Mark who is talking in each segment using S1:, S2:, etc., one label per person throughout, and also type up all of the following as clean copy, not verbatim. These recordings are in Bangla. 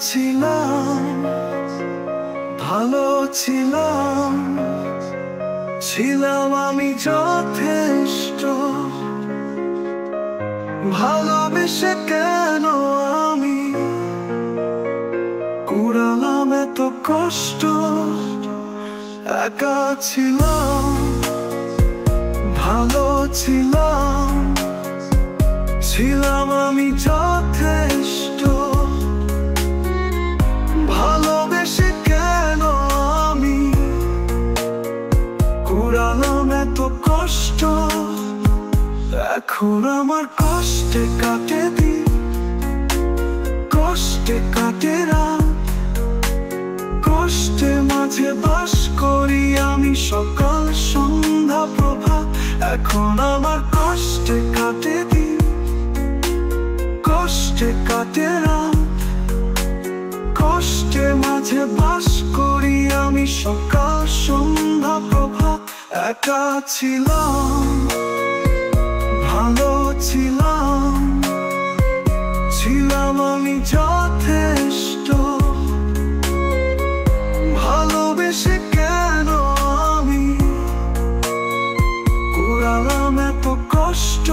S1: ছিলাম, ভালো ছিলাম, ছিলাম আমি যথেষ্ট। ভালোবেসে কেন আমি কুড়ালাম এত কষ্ট? একা ছিলাম, ভালো ছিলাম, ছিলাম আমি যথেষ্ট। ভালোবেসে কেন আমি কুড়ালাম এত কষ্ট? এখন আমার কষ্টে কাটে দিন, কষ্টে কাটে রাত, কষ্টে মাঝে বাস করি আমি সকাল সন্ধ্যা প্রভাত। এখন আমার কষ্টে কাটে দিন, কষ্টে কাটে রাত, কষ্টে মাঝে বাস করি আমি সকাল সন্ধ্যা প্রভাত। একা ছিলাম, ভালো ছিলাম, ছিলাম আমি যথেষ্ট। ভালোবেসে কেন আমি কুড়ালাম এত কষ্ট?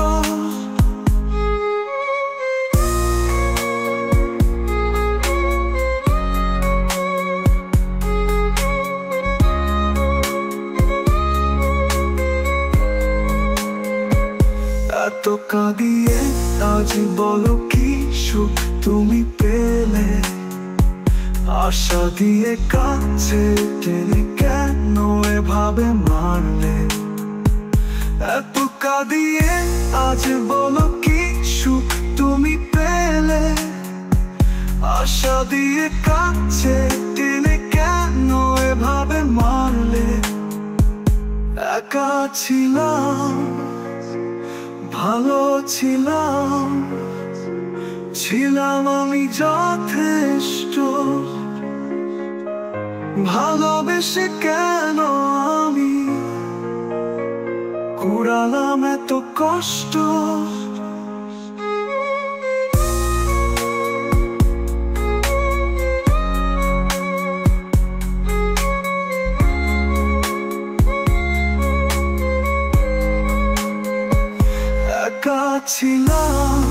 S1: এত কাঁদিয়ে আজ বলো কি সুখ তুমি পেলে? আশা দিয়ে কাছে টেনে কেন এভাবে মারলে? এত কাঁদিয়ে আজ বলো কি সুখ তুমি পেলে? আশা দিয়ে কাছে টেনে কেন এভাবে মারলে? একা ছিলাম, ভালো ছিলাম, ছিলাম আমি যথেষ্ট। ভালোবেসে কেন আমি কুড়ালাম এত কষ্ট? একা ছিলাম,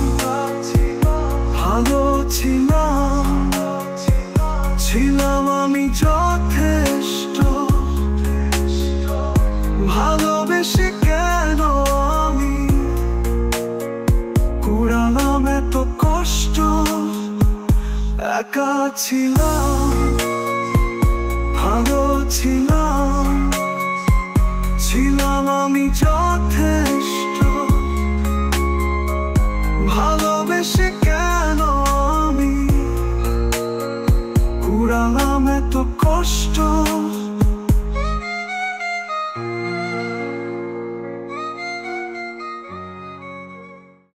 S1: ভালো ছিলাম, ছিলাম আমি যথেষ্ট। ভালোবেসে কেন আমি কুড়ালাম এত কষ্ট? একা ছিলাম, ভালো ছিলাম।